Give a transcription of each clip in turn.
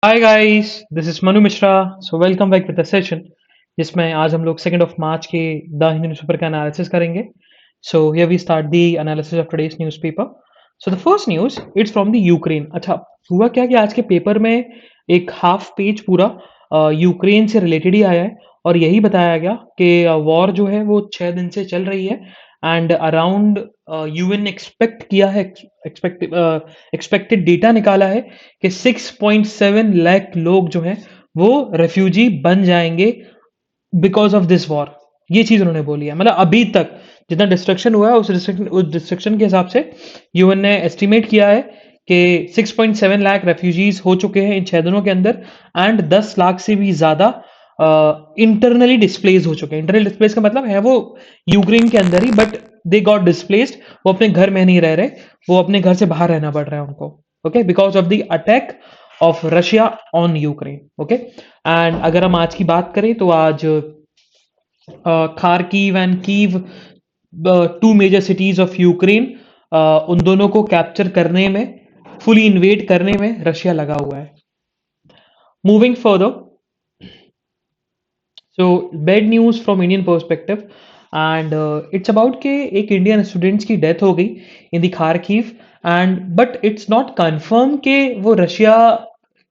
Hi guys, this is Manu Mishra. So welcome back with the session जिसमें आज हम लोग 2 मार्च के द हिंदू न्यूज़पेपर का एनालिसिस करेंगे। So here we start the analysis of today's newspaper. So the first news it's from the Ukraine. अच्छा, हुआ क्या कि आज के पेपर में एक हाफ पेज पूरा यूक्रेन से रिलेटेड ही आया है और यही बताया गया कि वॉर जो है वो 6 दिन से चल रही है एंड अराउंड यूएन एक्सपेक्ट किया है, एक्सपेक्टेड डेटा निकाला है कि 6.7 लाख लोग जो हैं वो रेफ्यूजी बन जाएंगे बिकॉज ऑफ दिस वॉर। ये चीज उन्होंने बोली है, मतलब अभी तक जितना डिस्ट्रक्शन हुआ है उस डिस्ट्रक्शन के हिसाब से यूएन ने एस्टिमेट किया है कि 6.7 लाख रेफ्यूजीज हो चुके हैं इन 6 दिनों के अंदर एंड 10 लाख से भी ज्यादा इंटरनली डिस्प्लेस हो चुके हैं। इंटरनल डिस्प्लेस का मतलब है वो यूक्रेन के अंदर ही, बट दे गॉट डिस्प्लेस्ड। वो अपने घर में नहीं रह रहे, वो अपने घर से बाहर रहना पड़ रहा है उनको, okay, because of the attack of Russia on Ukraine. Okay, and अगर हम आज की बात करें तो आज Kharkiv and Kyiv, two major cities of Ukraine, उन दोनों को कैप्चर करने में, फुली इन्वेड करने में रशिया लगा हुआ है। Moving further, so bad news from Indian perspective and it's about के एक इंडियन स्टूडेंट्स की डेथ हो गई in the Kharkiv and but it's not confirm कि वो रशिया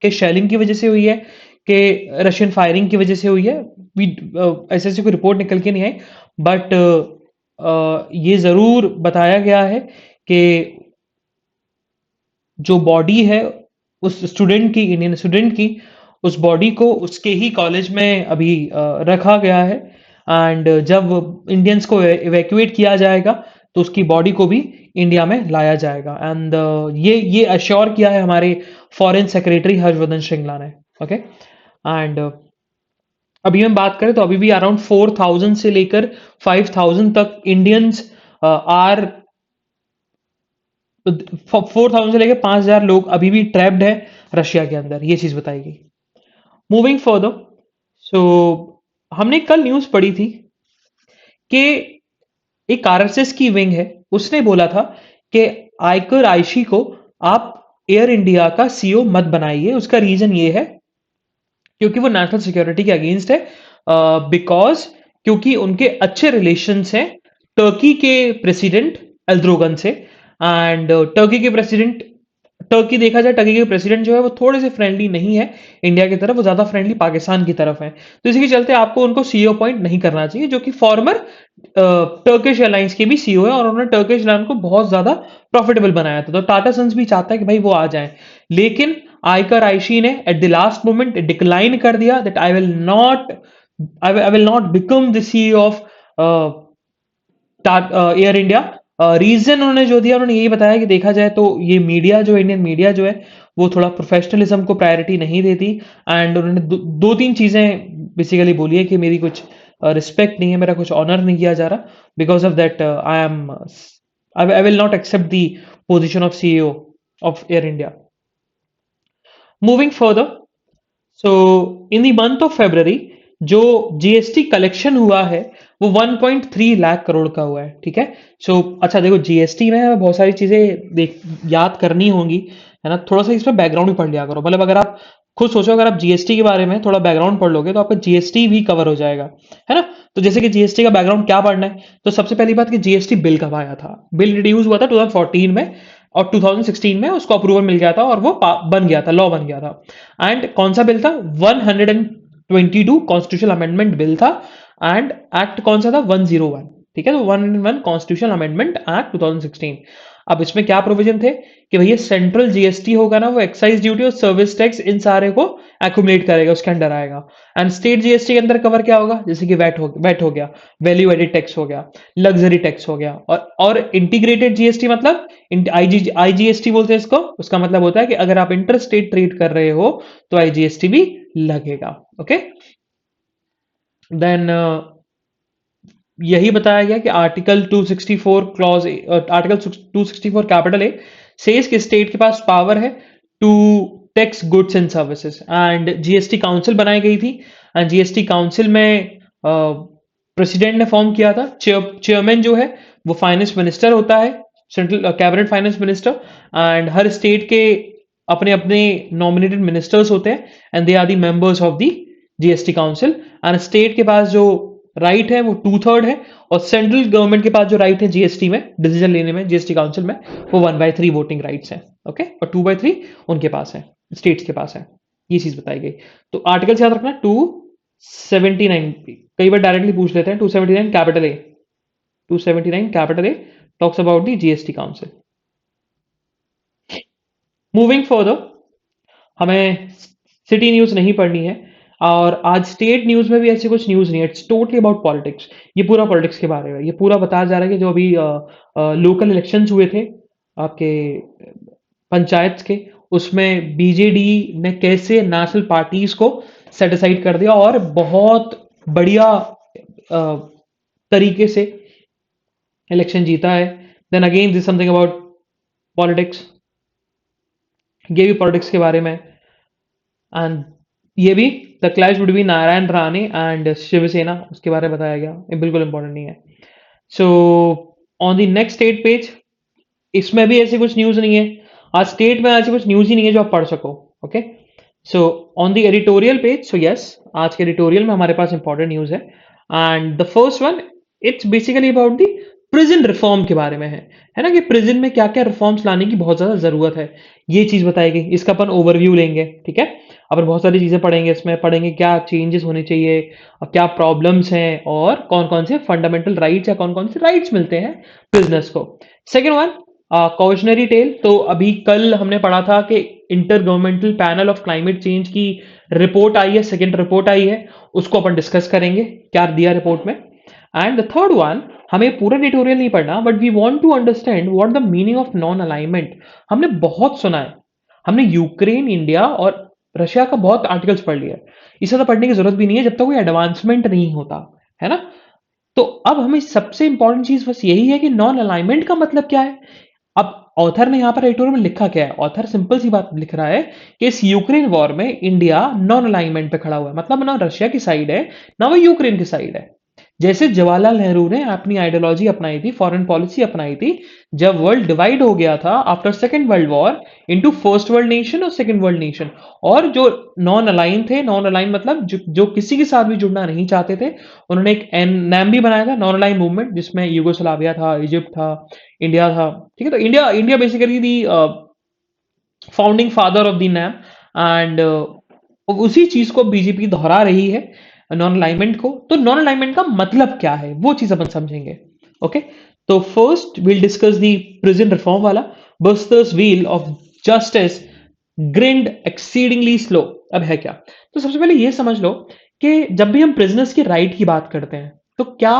के शेलिंग की वजह से हुई है कि रशियन फायरिंग की वजह से हुई है। ऐसे ऐसे कोई रिपोर्ट निकल के नहीं आई, बट ये ज़रूर बताया गया है कि जो बॉडी है उस स्टूडेंट की, इंडियन स्टूडेंट की, उस बॉडी को उसके ही कॉलेज में अभी रखा गया है एंड जब इंडियंस को इवैक्यूएट किया जाएगा तो उसकी बॉडी को भी इंडिया में लाया जाएगा एंड ये अश्योर किया है हमारे फॉरेन सेक्रेटरी हर्षवर्धन श्रिंगला ने। ओके, एंड अभी हम बात करें तो अभी भी अराउंड 4,000 से लेकर 5,000 तक इंडियंस आर 4,000 से लेकर 5,000 लोग अभी भी ट्रैप्ड है रशिया के अंदर, ये चीज बताई गई। मूविंग फर्दर, सो हमने कल न्यूज पढ़ी थी कि एक आरएसएस की विंग है, उसने बोला था कि आयकर आयशी को आप एयर इंडिया का सीईओ मत बनाइए। उसका रीजन ये है क्योंकि वो नेशनल सिक्योरिटी के अगेंस्ट है, बिकॉज क्योंकि उनके अच्छे रिलेशंस हैं टर्की के प्रेसिडेंट एल्द्रोगन से एंड टर्की के प्रेसिडेंट, टर्की देखा जाए, टर्की के प्रेसिडेंट जो है वो थोड़े से फ्रेंडली नहीं है इंडिया की तरफ, वो ज्यादा फ्रेंडली पाकिस्तान की तरफ है। तो इसी के चलते आपको उनको सीईओ अपॉइंट नहीं करना चाहिए, जो कि फॉर्मर टर्किश एयरलाइंस के भी सीईओ है और उन्होंने टर्किश एयरलाइन को बहुत ज्यादा प्रॉफिटेबल बनाया था। तो टाटा सन्स भी चाहता है कि भाई वो आ जाए, लेकिन आयकर आयशी ने at the last moment decline कर दिया that I will not become the CEO of Air India. Reason उन्होंने जो दिया, उन्होंने यही बताया कि देखा जाए तो ये मीडिया जो, इंडियन मीडिया जो है वो थोड़ा प्रोफेशनलिज्म को प्रायोरिटी नहीं देती एंड उन्होंने दो तीन चीजें बेसिकली बोली है कि मेरी कुछ रिस्पेक्ट नहीं है, मेरा कुछ ऑनर नहीं किया जा रहा, because of that I will not accept the position of CEO of Air India. Moving further, so in the month of February जो जीएसटी कलेक्शन हुआ है वो 1.3 लाख करोड़ का हुआ है। ठीक है, सो अच्छा देखो, जीएसटी में बहुत सारी चीजें देख याद करनी होंगी, है ना। थोड़ा सा इसमें बैकग्राउंड भी पढ़ लिया करो, मतलब अगर आप खुद सोचो, अगर आप जीएसटी के बारे में थोड़ा बैकग्राउंड पढ़ लोगे तो आपका जीएसटी भी कवर हो जाएगा, है ना। तो जैसे कि जीएसटी का बैकग्राउंड क्या पढ़ना है, तो सबसे पहली बात कि जीएसटी बिल कब आया था। बिल इंट्रोड्यूस हुआ था 2014 में और 2016 में उसको अप्रूवल मिल गया था और वो बन गया था, लॉ बन गया था। एंड कौन सा बिल था? 122 कॉन्स्टिट्यूशनल अमेंडमेंट बिल था एंड एक्ट कौन सा था? 101। ठीक है, तो 101 कॉन्स्टिट्यूशनल अमेंडमेंट एक्ट 2016। अब इसमें क्या प्रोविजन थे कि भैया सेंट्रल जीएसटी होगा ना, वो एक्साइज ड्यूटी और सर्विस टैक्स इन सारे को एक्यूमुलेट करेगा, उसके अंडर आएगा। एंड स्टेट जीएसटी के अंदर कवर क्या होगा? जैसे कि वैट हो गया, वैल्यू एडेड टैक्स हो गया, लग्जरी टैक्स हो गया, और इंटीग्रेटेड जीएसटी मतलब आईजीएसटी बोलते हैं इसको। उसका मतलब होता है कि अगर आप इंटर स्टेट ट्रेड कर रहे हो तो आईजीएसटी भी लगेगा। ओके, देन यही बताया गया कि article 264 clause, article 264 capital A says कि स्टेट के पास पावर है to tax goods and services and GST council बनाई गई थी एंड जीएसटी काउंसिल में प्रेसिडेंट ने फॉर्म किया था। चेयरमैन जो है वो फाइनेंस मिनिस्टर होता है, central cabinet finance minister, and हर स्टेट के अपने अपने नॉमिनेटेड मिनिस्टर्स होते हैं and they are the members of the GST council. And state के पास जो राइट है वो 2/3 है, और सेंट्रल गवर्नमेंट के पास जो राइट है जीएसटी में डिसीजन लेने में, जीएसटी काउंसिल में, वो 1/3 वोटिंग राइट्स हैं। ओके, और 2/3 उनके पास है, स्टेट्स के पास है। ये चीज बताई गई। तो आर्टिकल याद रखना 279, कई बार डायरेक्टली पूछ लेते हैं। 279 capital A, 279 capital A talks about the GST council. Moving further, हमें सिटी न्यूज नहीं पढ़नी है, और आज स्टेट न्यूज में भी ऐसी कुछ न्यूज नहीं है। It's totally about politics. ये पूरा पॉलिटिक्स के बारे में, ये पूरा बताया जा रहा है कि जो अभी लोकल इलेक्शंस हुए थे आपके पंचायत के, उसमें बीजेडी ने कैसे नेशनल पार्टीज को सेट असाइड कर दिया और बहुत बढ़िया तरीके से इलेक्शन जीता है। Then again this something about politics, ये भी पॉलिटिक्स के बारे में। एंड ये भी the clash between Narayan Rane and Shiv Sena, उसके बारे में बताया गया। ये बिल्कुल इंपॉर्टेंट नहीं है। So on the next state page, इसमें भी ऐसी कुछ न्यूज नहीं है। आज स्टेट में ऐसी कुछ न्यूज ही नहीं है जो आप पढ़ सको। Okay, so on the editorial page, so yes, आज के एडिटोरियल में हमारे पास इंपॉर्टेंट न्यूज है। And the first one, it's basically about the prison reform के बारे में है ना, कि प्रिजन में क्या क्या रिफॉर्म्स लाने की बहुत ज्यादा जरूरत है, ये चीज बताई गई। इसका अपन ओवरव्यू लेंगे, ठीक है। अपन बहुत सारी चीजें पढ़ेंगे, इसमें पढ़ेंगे क्या चेंजेस होने चाहिए, क्या प्रॉब्लम्स हैं, और कौन कौन से फंडामेंटल राइट्स या कौन कौन से राइट्स मिलते हैं प्रिजनर्स को। Second one, cautionary tale. तो अभी कल हमने पढ़ा था कि inter governmental panel of climate change की रिपोर्ट आई है, सेकेंड रिपोर्ट आई है, उसको अपन डिस्कस करेंगे क्या दिया रिपोर्ट में। एंड द थर्ड वन, हमें पूरा ट्यूटोरियल नहीं पढ़ना, but we want to understand what the meaning of non alignment. हमने बहुत सुना है, हमने यूक्रेन, इंडिया और रशिया का बहुत आर्टिकल्स पढ़ लिया है। इसे तो पढ़ने की जरूरत भी नहीं है जब तक कोई एडवांसमेंट नहीं होता, है ना। तो अब हमें सबसे इंपॉर्टेंट चीज बस यही है कि नॉन अलाइनमेंट का मतलब क्या है। अब ऑथर ने यहां पर एडिटोरियल में लिखा क्या है, ऑथर सिंपल सी बात लिख रहा है कि इस यूक्रेन वॉर में इंडिया नॉन अलाइनमेंट पे खड़ा हुआ है, मतलब ना रशिया की साइड है ना वो यूक्रेन की साइड है। जैसे जवाहरलाल नेहरू ने अपनी आइडियोलॉजी अपनाई थी, फॉरेन पॉलिसी अपनाई थी, जब वर्ल्ड डिवाइड हो गया था after second world war into first world nation और सेकेंड वर्ल्ड नेशन, और जो नॉन अलाइन थे, नॉन अलाइन मतलब जो किसी के साथ भी जुड़ना नहीं चाहते थे, उन्होंने एक नाम भी बनाया था, नॉन अलाइन मूवमेंट, जिसमें यूगोस्लाविया था, इजिप्ट था, इंडिया था, ठीक है। तो India India basically the founding father of the NAM. And उसी चीज को बीजेपी दोहरा रही है, नॉन अलाइनमेंट को। तो नॉन अलाइनमेंट का मतलब क्या है वो चीज अपन समझेंगे। ओके, तो first will discuss the prison reform वाला, busters wheel of justice grind exceedingly slow. अब है क्या, तो सबसे पहले ये समझ लो कि जब भी हम प्रिजनर्स की राइट की बात करते हैं, तो क्या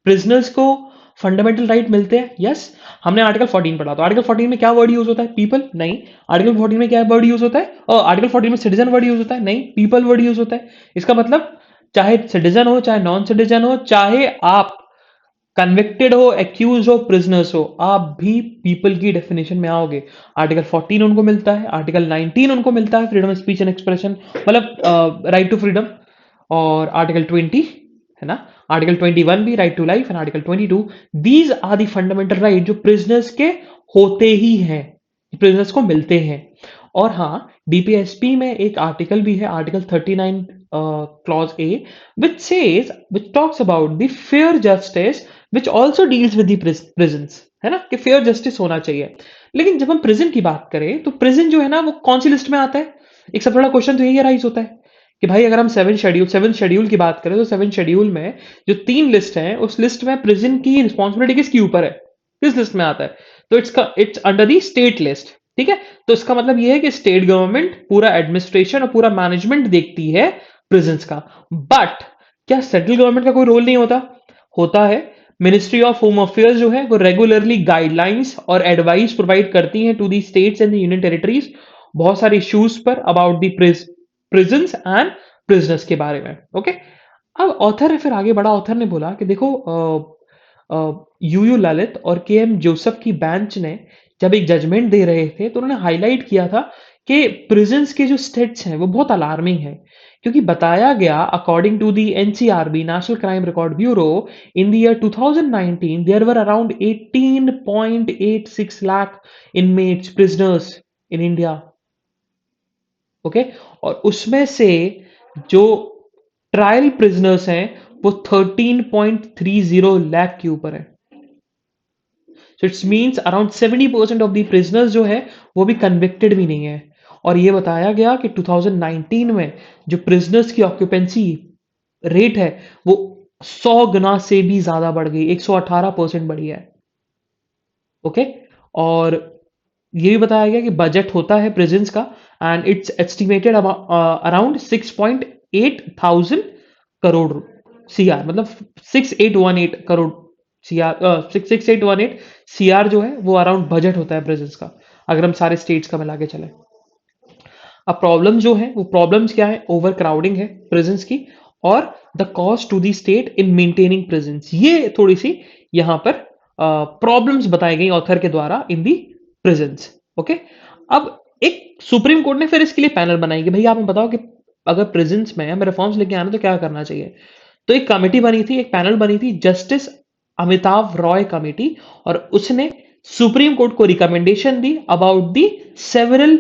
प्रिजनर्स को फंडामेंटल राइट मिलते हैं? यस। हमने आर्टिकल 14 पढ़ा, तो आर्टिकल 14 में क्या वर्ड यूज होता है? पीपल। नहीं। आर्टिकल 14 में क्या वर्ड यूज होता है? और आर्टिकल 14 में सिटीजन वर्ड यूज होता है? नहीं, पीपल वर्ड यूज होता है। इसका मतलब चाहे सिटीजन हो, चाहे नॉन सिटीजन हो, चाहे आप कन्विक्टेड हो, एक्यूज हो, प्रिजनर्स हो, आप भी पीपल की डेफिनेशन में आओगे। आर्टिकल 14 उनको मिलता है, आर्टिकल 19 उनको मिलता है, freedom of speech and expression, मतलब राइट टू फ्रीडम। और आर्टिकल 20, है ना, आर्टिकल 21 भी right to life, and article 22, these are the fundamental right जो प्रिजनर्स के होते ही हैं, प्रिजनर्स को मिलते हैं। और हाँ, डीपीएसपी में एक आर्टिकल भी है, article 39 clause A, which says, which talks about the fair justice which also deals with the prisons, है ना, कि फेयर जस्टिस होना चाहिए। लेकिन जब हम प्रिजन की बात करें, तो प्रिजन जो है ना वो कौन सी लिस्ट में आता है? एक सबसे बड़ा क्वेश्चन तो यही राइज होता है कि भाई अगर हम सेवन शेड्यूल की बात करें, तो सेवन शेड्यूल में जो 3 लिस्ट हैं, उस लिस्ट में प्रिजन की रिस्पॉन्सिबिलिटी किसके ऊपर है, किस लिस्ट में आता है? तो it's under the state list, ठीक है। तो इसका मतलब यह है कि स्टेट गवर्नमेंट पूरा एडमिनिस्ट्रेशन और पूरा मैनेजमेंट देखती है प्रिजन्स का। बट क्या सेंट्रल गवर्नमेंट का कोई रोल नहीं होता? होता है। मिनिस्ट्री ऑफ होम अफेयर्स जो है वो रेगुलरली गाइडलाइंस और एडवाइस प्रोवाइड करती है to the states and the union territories बहुत सारे इश्यूज पर about the prisons and prisoners के बारे में। ओके, अब ऑथर है, फिर आगे बढ़ा, ऑथर ने बोला कि देखो यू ललित और के एम जोसेफ की बेंच ने जब एक जजमेंट दे रहे थे, तो उन्होंने हाईलाइट किया था कि प्रिजन्स के जो स्टेट्स हैं वो बहुत अलार्मिंग है, क्योंकि बताया गया according to the NCRB, national crime record bureau, in the year 2019 there were around 18.86 lakh inmates, prisoners in India. Okay, और उसमें से जो ट्रायल प्रिजनर्स हैं वो 13.30 लाख के ऊपर है। So it's means around 70% of the prisoners जो है वो भी कन्विक्टेड भी नहीं है। और ये बताया गया कि 2019 में जो प्रिजनर्स की ऑक्यूपेंसी रेट है वो 100 गुना से भी ज्यादा बढ़ गई, 118% बढ़ी है। ओके, और ये भी बताया गया कि बजट होता है प्रिजन्स का and it's estimated around 6.8 thousand crore CR, मतलब 6818 करोड़ सीआर, 6818 सीआर जो है वो अराउंड बजट होता है प्रिजन्स का, अगर हम सारे स्टेट्स का मिला के चले। अब प्रॉब्लम जो है वो प्रॉब्लम्स क्या है, ओवर क्राउडिंग है प्रिजन्स की, और the cost to the state in maintaining prisons, ये थोड़ी सी यहां पर प्रॉब्लम्स बताई गई ऑथर के द्वारा इन दी प्रिजन्स। ओके, अब एक सुप्रीम कोर्ट ने फिर इसके लिए पैनल बनाई कि भाई आप हमें बताओ कि अगर प्रिजन्स में हमें रिफॉर्म्स लेके आना तो क्या करना चाहिए। तो एक कमेटी बनी थी, एक पैनल बनी थी, जस्टिस अमिताभ रॉय कमेटी, और उसने सुप्रीम कोर्ट को recommendation the about the several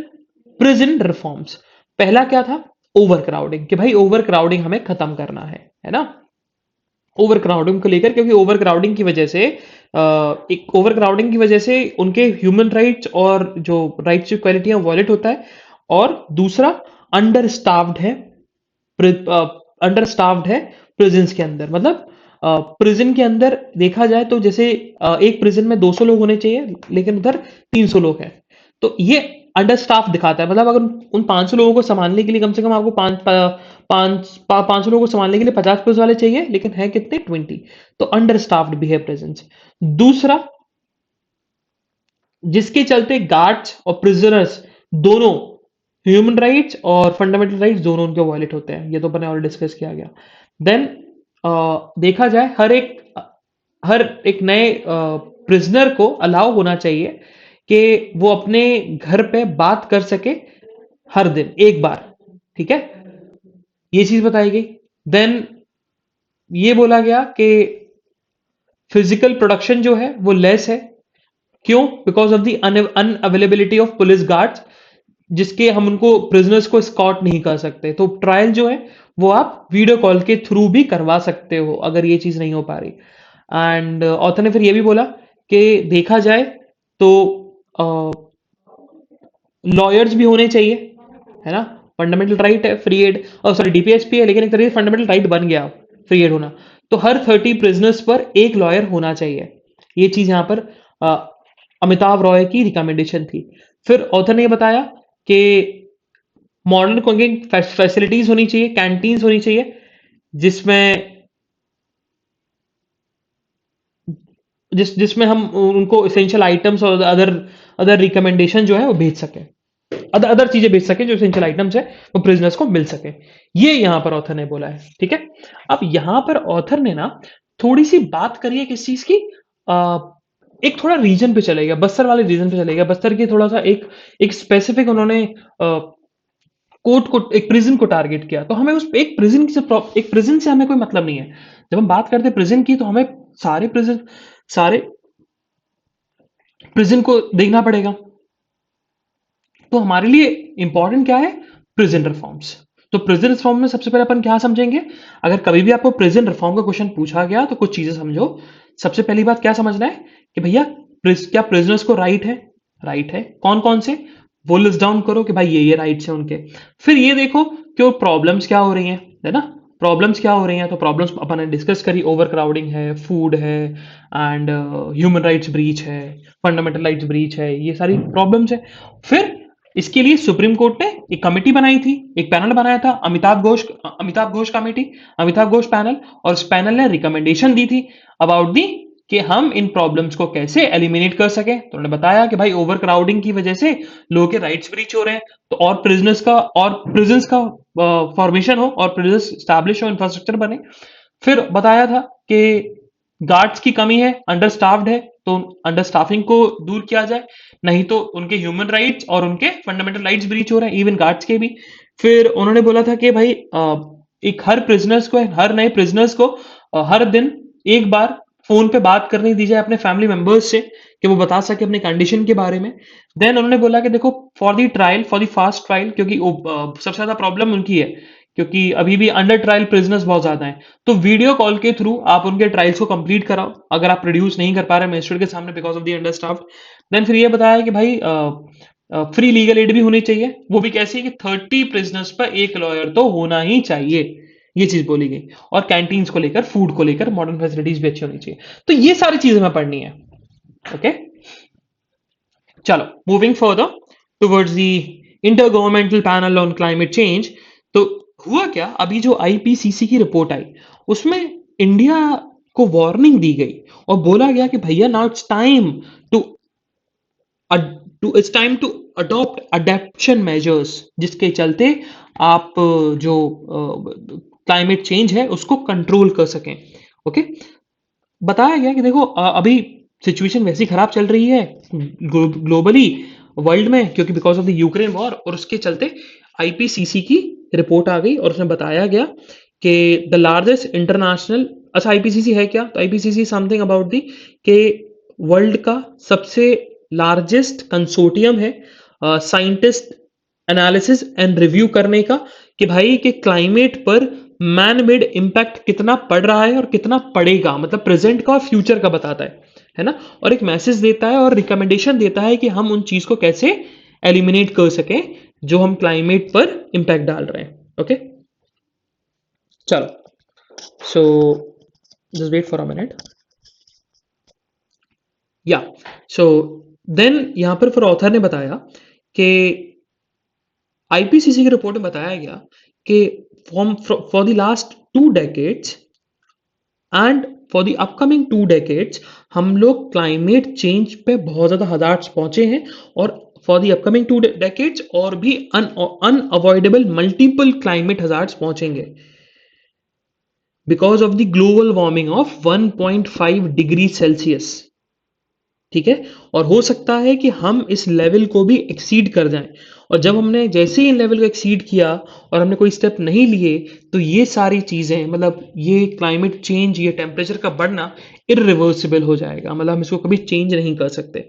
prison reforms. पहला क्या था, ओवर क्राउडिंग, कि भाई ओवर क्राउडिंग हमें खत्म करना है ना। ओवर क्राउडिंग को लेकर, क्योंकि ओवर क्राउडिंग की वजह से एक ओवर क्राउडिंग की वजह से उनके ह्यूमन राइट्स और जो राइट्स की क्वालिटी है वॉलेट होता है। और दूसरा, अंडर स्टाफ्ड है, अंडर स्टाफ्ड है प्रिजन्स के अंदर, मतलब प्रिजन के अंदर देखा जाए तो जैसे एक प्रिजन में 200 लोग होने चाहिए लेकिन उधर 300 लोग हैं। तो ये अंडर स्टाफ दिखाता है, मतलब अगर उन 500 लोगों को संभालने के लिए कम से कम आपको 500 लोगों को संभालने के लिए 50 पुलिस वाले चाहिए, लेकिन है कितने, 20। तो अंडर स्टाफ्ड भी है प्रेजेंस। दूसरा, जिसके चलते गार्ड्स और प्रिजनर्स दोनों ह्यूमन राइट्स और फंडामेंटल राइट्स दोनों उनके वॉयलेट होते हैं, ये तो मैंने ऑलरेडी डिस्कस किया गया। देन देखा जाए हर एक नए प्रिजनर को अलाउ होना चाहिए कि वो अपने घर पे बात कर सके हर दिन एक बार, ठीक है, ये चीज बताई गई। देन ये बोला गया कि फिजिकल प्रोडक्शन जो है वो लेस है, क्यों, because of the unavailability of police guards, जिसके हम उनको प्रिजनर्स को स्कॉट नहीं कर सकते। तो ट्रायल जो है वो आप वीडियो कॉल के थ्रू भी करवा सकते हो अगर ये चीज नहीं हो पा रही। एंड ऑथर ने फिर ये भी बोला कि देखा जाए तो लॉयर्स भी होने चाहिए, है ना, फंडामेंटल राइट है फ्री एड, और सॉरी डीपीएचपी है लेकिन एक तरीके से फंडामेंटल राइट बन गया फ्री एड होना। तो हर 30 प्रिजनर्स पर एक लॉयर होना चाहिए, ये चीज यहां पर अमिताभ रॉय की रिकमेंडेशन थी। फिर ऑथर ने बताया कि मॉडर्न कुकिंग फैसिलिटीज होनी चाहिए, कैंटीन्स होनी चाहिए, जिसमें जिसमें हम उनको इसेंशियल आइटम्स और अदर अदर रिकमेंडेशन जो है वो भेज सके, अदर अदर चीजें भेज सके जो इसेंशियल आइटम्स है वो प्रिजनर्स को मिल सके। ये यहां पर ऑथर ने बोला है, ठीक है। अब यहां पर ऑथर ने ना थोड़ी सी बात करी है किस चीज की, एक थोड़ा रीजन पे चले गया, बस्तर वाले रीजन पे चले गया, बस्तर की थोड़ा सा एक स्पेसिफिक उन्होंने कोर्ट को, एक प्रिजन को टारगेट किया। तो हमें उस एक प्रिजन से हमें कोई मतलब नहीं है। जब हम बात करते हैं प्रिजन की तो हमें सारे प्रिजन को देखना पड़ेगा। तो हमारे लिए इंपॉर्टेंट क्या है, प्रिजन रिफॉर्म्स। तो प्रिजन रिफॉर्म में सबसे पहले अपन क्या समझेंगे, अगर कभी भी आपको प्रिजन रिफॉर्म का क्वेश्चन पूछा गया तो कुछ चीजें समझो। सबसे पहली बात क्या समझना है कि भैया क्या प्रिजनर्स को राइट है, राइट है, कौन कौन से, वो लिस्ट डाउन करो कि भाई ये राइट्स है उनके। फिर ये देखो कि वो प्रॉब्लम्स क्या हो रही हैं, है ना, प्रॉब्लम्स क्या हो रही हैं। तो प्रॉब्लम्स अपन ने डिस्कस करी, ओवर क्राउडिंग है, फूड है, एंड ह्यूमन राइट्स ब्रीच है, फंडामेंटल राइट्स ब्रीच है, ये सारी प्रॉब्लम्स है। फिर इसके लिए सुप्रीम कोर्ट ने एक कमेटी बनाई थी, एक पैनल बनाया था, अमिताभ घोष कमेटी, अमिताभ घोष पैनल, और उस पैनल ने रिकमेंडेशन दी थी अबाउट दी कि हम इन प्रॉब्लम्स को कैसे एलिमिनेट कर सके। तो उन्होंने बताया कि भाई ओवर क्राउडिंग की वजह से लोगों के राइट्स ब्रीच हो रहे हैं, तो और प्रिजन्स का फॉर्मेशन हो और प्रिजन्स स्टैब्लिश हो, इंफ्रास्ट्रक्चर बने। फिर बताया था कि गार्ड्स की कमी है, अंडर स्टाफ्ड है, तो अंडर स्टाफिंग को दूर किया जाए, नहीं तो उनके ह्यूमन राइट्स और उनके फंडामेंटल राइट्स ब्रीच हो रहे हैं, इवन गार्ड्स के भी। फिर उन्होंने बोला था कि भाई एक हर नए प्रिजनर्स को हर दिन एक बार फ़ोन पे बात करने दी जाए अपने फैमिली मेंबर्स से कि वो बता सके अपनी कंडीशन के बारे में। देन उन्होंने बोला कि देखो for the trial, for the fast trial, क्योंकि सबसे ज़्यादा प्रॉब्लम उनकी है, क्योंकि अभी भी अंडर ट्रायल प्रिजनर्स बहुत ज़्यादा हैं। तो वीडियो कॉल के थ्रू आप उनके ट्रायल्स को कंप्लीट कराओ। अगर आप प्रोड्यूस नहीं कर पा रहे मजिस्ट्रेट के सामने because of the under staffed, then फिर ये बताया कि भाई फ्री लीगल एड भी होनी चाहिए। वो भी कैसी कि 30 प्रिजनर्स पर 1 लॉयर तो होना ही चाहिए। ये चीज़ बोली गई। और कैंटीन्स को लेकर, फूड को लेकर मॉडर्न फैसिलिटीज भी अच्छी होनी चाहिए। तो ये सारी चीजें हमें पढ़नी है। ओके, चलो moving further towards the inter governmental panel on climate change. तो हुआ क्या, अभी जो आईपीसीसी की रिपोर्ट आई उसमें इंडिया को वार्निंग दी गई और बोला गया कि भैया now it's time to it's time to adopt adaption measures, जिसके चलते आप जो क्लाइमेट चेंज है उसको कंट्रोल कर सकें। ओके, बताया गया कि देखो अभी सिचुएशन वैसी खराब चल रही है ग्लोबली, वर्ल्ड में, क्योंकि because of the Ukraine war, और उसके चलते आईपीसीसी की रिपोर्ट आ गई और उसमें बताया गया कि द लार्जेस्ट इंटरनेशनल, अच्छा आईपीसीसी है क्या, तो आईपीसीसी समथिंग अबाउट दी के वर्ल्ड का सबसे लार्जेस्ट कंसोर्टियम है साइंटिस्ट एनालिसिस एंड रिव्यू करने का, कि भाई के क्लाइमेट पर मैन मेड इम्पैक्ट कितना पड़ रहा है और कितना पड़ेगा, मतलब प्रेजेंट का और फ्यूचर का बताता है ना, और एक मैसेज देता है और रिकमेंडेशन देता है कि हम उन चीज को कैसे एलिमिनेट कर सकें जो हम क्लाइमेट पर इम्पैक्ट डाल रहे हैं। ओके, चलो, so just wait for a minute. या सो देन यहां पर फिर ऑथर ने बताया कि आईपीसीसी की रिपोर्ट में बताया गया कि for the last 2 decades and for the upcoming 2 decades हम लोग क्लाइमेट चेंज पे बहुत ज्यादा हजार्ड्स पहुंचे हैं, और फॉर द अपकमिंग 2 decades और भी अनअवॉइडेबल मल्टीपल क्लाइमेट हजार्ड्स पहुंचेंगे because of the global warming of 1.5 degree Celsius. ठीक है, और हो सकता है कि हम इस लेवल को भी एक्सीड कर जाएं, और जब हमने जैसे ही इन लेवल को एक्सीड किया और हमने कोई स्टेप नहीं लिए, तो ये सारी चीजें, मतलब ये क्लाइमेट चेंज, ये टेम्परेचर का बढ़ना इरिवर्सिबल हो जाएगा, मतलब हम इसको कभी चेंज नहीं कर सकते।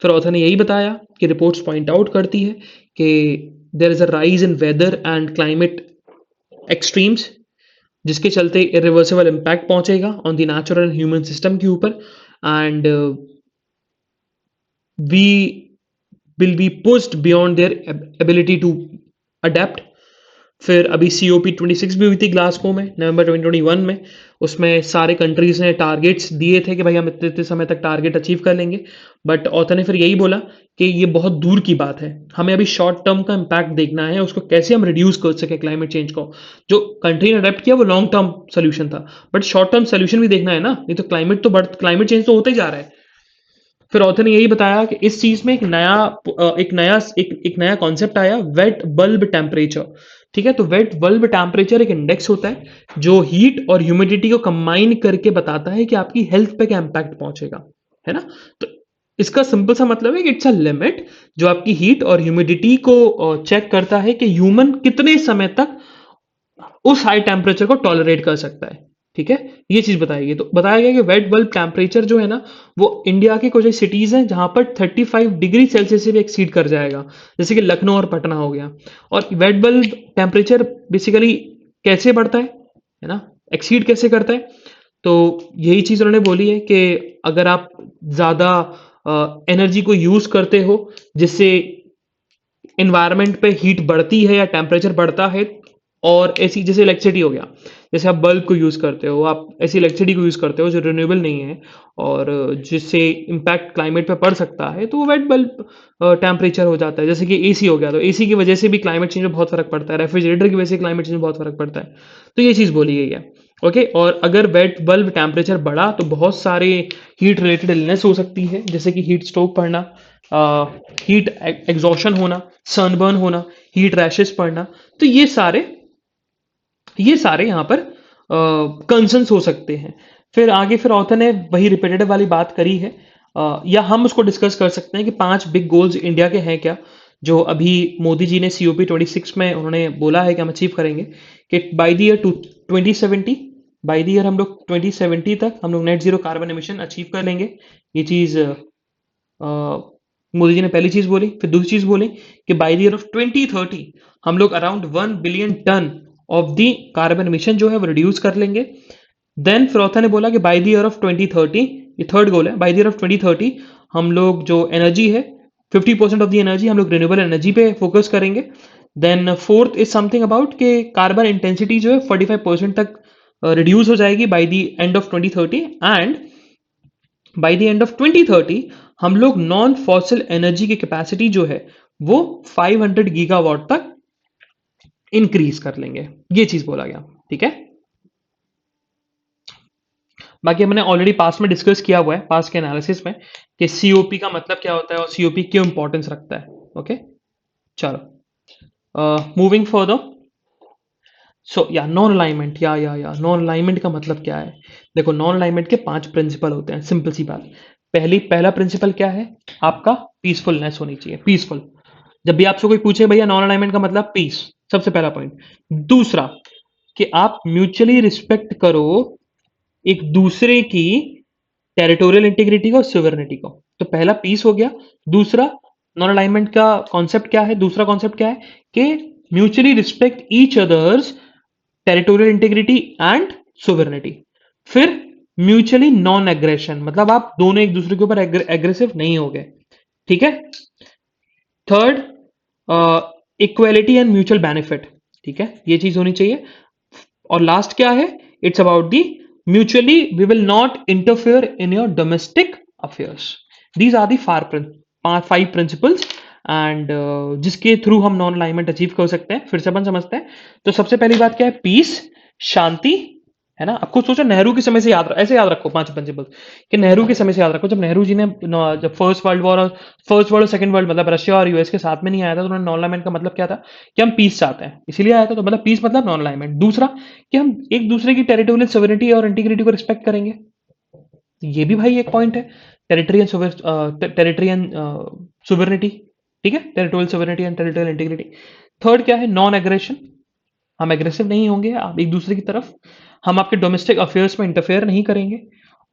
फिर ऑथर ने यही बताया कि रिपोर्ट्स पॉइंट आउट करती है कि there is a rise in weather and climate extremes, जिसके चलते इरिवर्सिबल इम्पैक्ट पहुंचेगा on the natural human system के ऊपर, and we will be pushed beyond their ability to adapt। फिर अभी COP26 भी हुई थी ग्लासगो में नवंबर 2021 में, उसमें सारे कंट्रीज ने टारगेट्स दिए थे कि भाई हम इतने इतने समय तक टारगेट अचीव कर लेंगे, बट ऑथर ने फिर यही बोला कि ये बहुत दूर की बात है, हमें अभी शॉर्ट टर्म का इम्पैक्ट देखना है, उसको कैसे हम रिड्यूस कर सके क्लाइमेट चेंज को। जो कंट्री ने अडेप्ट किया वो लॉन्ग टर्म सोल्यूशन था, बट शॉर्ट टर्म सोल्यूशन भी देखना है ना, नहीं तो क्लाइमेट चेंज तो होता ही जा रहा है। फिर ऑथर ने यही बताया कि इस चीज में एक नया कॉन्सेप्ट आया, वेट बल्ब टेम्परेचर। ठीक है, तो वेट बल्ब टेम्परेचर एक इंडेक्स होता है जो हीट और ह्यूमिडिटी को कंबाइन करके बताता है कि आपकी हेल्थ पे क्या इंपैक्ट पहुंचेगा, है ना। तो इसका सिंपल सा मतलब है कि इट्स अ लिमिट जो आपकी हीट और ह्यूमिडिटी को चेक करता है कि ह्यूमन कितने समय तक उस हाई टेम्परेचर को टॉलरेट कर सकता है। ठीक है, ये चीज बताई गई। तो बताया गया कि वेट बल्ब टेम्परेचर जो है ना, वो इंडिया की कुछ सिटीज हैं जहां पर 35 डिग्री सेल्सियस से भी एक्सीड कर जाएगा, जैसे कि लखनऊ और पटना हो गया। और वेट बल्ब टेम्परेचर बेसिकली कैसे बढ़ता है ना, एक्सीड कैसे करता है, तो यही चीज उन्होंने बोली है कि अगर आप ज्यादा एनर्जी को यूज करते हो जिससे इन्वायरमेंट पे हीट बढ़ती है या टेम्परेचर बढ़ता है, और ऐसी जैसे इलेक्ट्रिसिटी हो गया, जैसे आप बल्ब को यूज करते हो, आप ऐसी इलेक्ट्रिसिटी को यूज करते हो जो रिन्यूएबल नहीं है और जिससे इम्पैक्ट क्लाइमेट पे पड़ सकता है, तो वो वेट बल्ब टेम्परेचर हो जाता है। जैसे कि एसी हो गया, तो एसी की वजह से भी क्लाइमेट चेंज में बहुत फर्क पड़ता है, रेफ्रिजरेटर की वजह से क्लाइमेट चेंज में बहुत फर्क पड़ता है। तो ये चीज बोली गई है। ओके, और अगर वेट बल्ब टेम्परेचर बढ़ा तो बहुत सारे हीट रिलेटेड इलनेस हो सकती है, जैसे कि हीट स्ट्रोक पड़ना, हीट एग्जॉशन होना, सनबर्न होना, हीट रैशेस पड़ना। तो ये सारे यहाँ पर कंसर्न्स हो सकते हैं। फिर आगे फिर ऑथर ने वही रिपीटेटिव वाली बात करी है, या हम उसको डिस्कस कर सकते हैं कि 5 बिग गोल्स इंडिया के हैं क्या, जो अभी मोदी जी ने COP26 में उन्होंने बोला है कि हम अचीव करेंगे कि by the year 2070 by the year हम लोग 2070 तक हम लोग net zero carbon emission achieve कर लेंगे। ये चीज़ मोदी जी ने पहली चीज़ बोली। फिर दूसरी चीज़ बोली कि बाय द ईयर ऑफ 2030 हम लोग around 1 billion ton of the carbon emission जो है वो रिड्यूस कर लेंगे। देन फिर ऑथर ने बोला कि बाय द ईयर ऑफ 2030, ये थर्ड गोल है, बाय द ईयर ऑफ 2030 हम लोग जो एनर्जी है 50% ऑफ द एनर्जी हम लोग रिन्यूएबल एनर्जी पे फोकस करेंगे। Then fourth is something about कि कार्बन इंटेंसिटी जो है 45% तक रिड्यूस हो जाएगी by the end of 2030। And by the end of 2030 हम लोग नॉन फॉसिल एनर्जी की कैपेसिटी जो है वो 500 गीगावाट तक इंक्रीज कर लेंगे। ये चीज बोला गया, ठीक है। बाकी हमने ऑलरेडी पास में डिस्कस किया हुआ है, पास के एनालिसिस में, कि सीओपी का मतलब क्या होता है और सीओपी क्यों इंपॉर्टेंस रखता है। ओके, चलो मूविंग फर्दर। सो या नॉन अलाइनमेंट, या नॉन अलाइनमेंट का मतलब क्या है। देखो, नॉन अलाइनमेंट के 5 प्रिंसिपल होते हैं, सिंपल सी बात। पहला प्रिंसिपल क्या है आपका, पीसफुलनेस होनी चाहिए, पीसफुल। जब भी आपसे कोई पूछे भैया नॉन अलाइनमेंट का मतलब, पीस, सबसे पहला पॉइंट। दूसरा, कि आप म्यूचुअली रिस्पेक्ट करो एक दूसरे की टेरिटोरियल इंटीग्रिटी को, सोवरेनिटी को। तो पहला पीस हो गया। दूसरा, नॉन अलाइनमेंट का कॉन्सेप्ट क्या है, दूसरा कॉन्सेप्ट क्या है कि mutually respect each others territorial integrity and sovereignty. फिर म्यूचुअली नॉन एग्रेशन, मतलब आप दोनों एक दूसरे के ऊपर एग्रेसिव नहीं हो गए, ठीक है। Third, equality and mutual benefit, ठीक है, ये चीज होनी चाहिए। और लास्ट क्या है, it's about the mutually we will not interfere in your domestic affairs. These are the 5 principles and जिसके थ्रू हम नॉन अलाइनमेंट अचीव कर सकते हैं। फिर से अपन समझते हैं। तो सबसे पहली बात क्या है, पीस, शांति, है ना। आपको सोचो नेहरू के समय से ऐसे याद रखो 5 प्रिंसिपल, कि नेहरू के समय से याद रखो, जब नेहरू जी ने जब फर्स्ट वर्ल्ड और सेकंड वर्ल्ड, मतलब रशिया और यूएस के साथ में नहीं आया था, तो उन्होंने नॉन अलाइनमेंट का मतलब क्या था कि हम पीस चाहते हैं, इसीलिए आया था। तो मतलब पीस मतलब नॉन अलाइनमेंट। दूसरा, कि हम एक दूसरे की टेरिटोरियल सोवरेनिटी और इंटीग्रिटी को रिस्पेक्ट करेंगे। ये भी भाई एक पॉइंट है, टेरिटरियन सोवरेनिटी, ठीक है, territorial sovereignty and territorial integrity. Third क्या है, नॉन एग्रेशन, हम एग्रेसिव नहीं होंगे आप एक दूसरे की तरफ, हम आपके डोमेस्टिक अफेयर्स में इंटरफेयर नहीं करेंगे।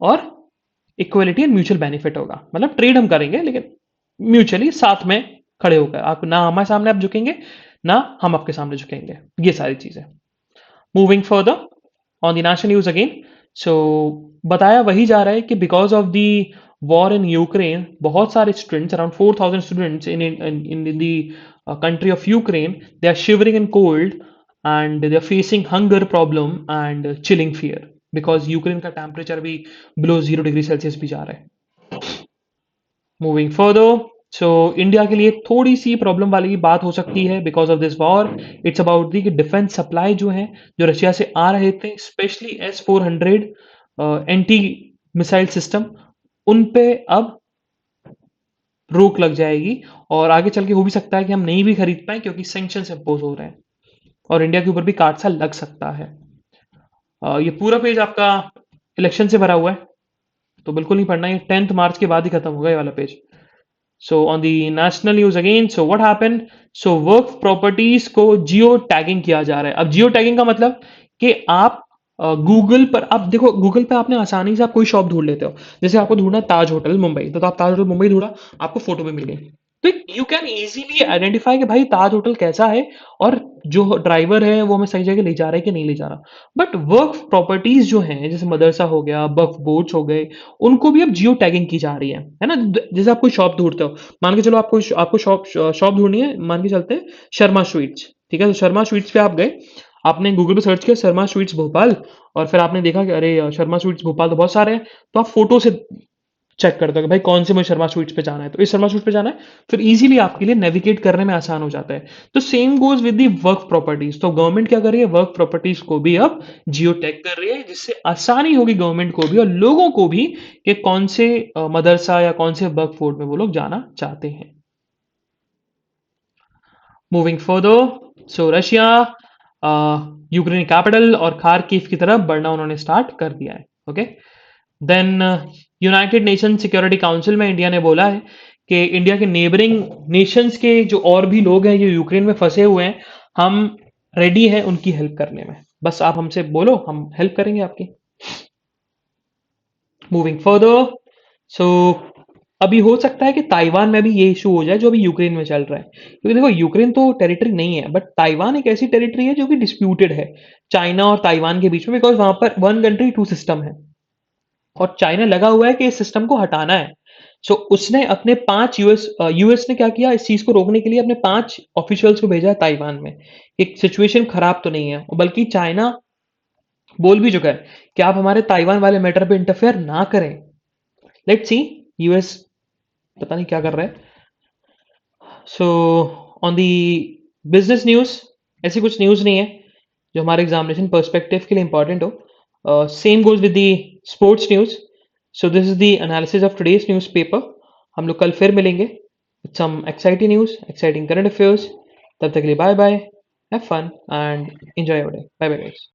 और इक्वलिटी एंड म्यूचुअल बेनिफिट होगा, मतलब ट्रेड हम करेंगे लेकिन म्यूचुअली साथ में खड़े होकर, आप ना हमारे सामने आप झुकेंगे ना हम आपके सामने झुकेंगे, ये सारी चीजें। Moving further on the national news again. So बताया वही जा रहा है कि because of the war in Ukraine, बहुत सारे students, around 4000 students in the country of Ukraine, they are shivering in cold and they're facing hunger problem and chilling fear because Ukraine का temperature भी बिलो 0 डिग्री सेल्सियस भी जा रहा है। Moving further, so India के लिए थोड़ी सी problem वाली बात हो सकती है because of this war. It's about the defence supply जो है, जो रशिया से आ रहे थे, specially S-400 anti missile system, उन पे अब रोक लग जाएगी और आगे चल के हो भी सकता है कि हम नहीं भी खरीद पाए क्योंकि सैंक्शंस इंपोज हो रहे हैं और इंडिया के ऊपर भी काट सा लग सकता है। ये पूरा पेज आपका इलेक्शन से भरा हुआ है, तो बिल्कुल नहीं पढ़ना, ये 10 मार्च के बाद ही खत्म होगा ये वाला page. So on the national news again, so what happened, so work properties को जियो टैगिंग किया जा रहा है। अब जियो टैगिंग का मतलब कि आप गूगल पर, आप देखो गूगल पे आपने आसानी से आप कोई शॉप ढूंढ लेते हो, जैसे आपको ढूंढना ताज होटल मुंबई, तो आप ताज होटल मुंबई ढूंढा, आपको फोटो भी मिल गई, तो यू कैन इजीली आइडेंटिफाई कि भाई ताज होटल कैसा है और जो ड्राइवर है वो हमें सही जगह ले जा रहा है कि नहीं ले जा रहा। बट वर्क प्रॉपर्टीज जो हैं, जैसे मदरसा हो गया, बफ बोट्स हो गए, उनको भी अब जियो टैगिंग की जा रही है ना। जैसे आप कोई शॉप ढूंढते हो, मान के चलो आपको शॉप ढूंढनी है, मान के चलते हैं शर्मा स्वीट्स, ठीक है। तो शर्मा स्वीट्स पे आप गए, आपने गूगल पे सर्च किया शर्मा स्वीट्स भोपाल, और फिर आपने देखा कि अरे शर्मा स्वीट्स भोपाल तो बहुत सारे हैं, तो आप फोटो से चेक करते हो कि भाई कौन से मुझे शर्मा स्वीट्स पे जाना है, तो इस शर्मा स्वीट्स पे जाना है, फिर इजीली आपके लिए नेविगेट करने में आसान हो जाता है। तो same goes with the work properties. तो गवर्नमेंट क्या कर रही है, वर्क प्रॉपर्टीज को भी अब जियो टैग कर रही है, जिससे आसानी होगी गवर्नमेंट को भी और लोगों को भी कि कौन से मदरसा या कौन से वर्क फोर्ड में वो लोग जाना चाहते हैं। Moving further, so Russia Ukraine capital और खार्किव की तरफ बढ़ना उन्होंने स्टार्ट कर दिया है। Okay, then united nation security council में इंडिया ने बोला है कि इंडिया के नेबरिंग नेशंस के जो और भी लोग हैं जो यूक्रेन में फंसे हुए हैं, हम रेडी हैं उनकी हेल्प करने में। बस आप हमसे बोलो, हम हेल्प करेंगे आपकी। मूविंग फर्दर, सो अभी हो सकता है कि ताइवान में भी ये इशू हो जाए जो अभी यूक्रेन में चल रहा है, क्योंकि देखो यूक्रेन तो टेरिटरी नहीं है, बट ताइवान एक ऐसी टेरिटरी है जो कि डिस्प्यूटेड है चाइना और ताइवान के बीच में, बिकॉज वहां पर वन कंट्री टू सिस्टम है और चाइना लगा हुआ है कि इस सिस्टम को हटाना है। सो उसने अपने 5 यूएस ने क्या किया इस चीज को रोकने के लिए, अपने 5 ऑफिशियल्स को भेजा है ताइवान में। एक सिचुएशन खराब तो नहीं है, बल्कि चाइना बोल भी चुका है कि आप हमारे ताइवान वाले मैटर पे इंटरफेयर ना करें। लेट्स सी यूएस पता नहीं क्या कर रहा है। So on the business news ऐसी कुछ न्यूज नहीं है जो हमारे एग्जामिनेशन पर्सपेक्टिव के लिए इंपॉर्टेंट हो। Same goes with the sports news. So this is the analysis of today's news paper. हम लोग कल फिर मिलेंगे with some exciting news, exciting current affairs. तब तक के लिए bye bye, have fun and enjoy your day. Bye bye guys.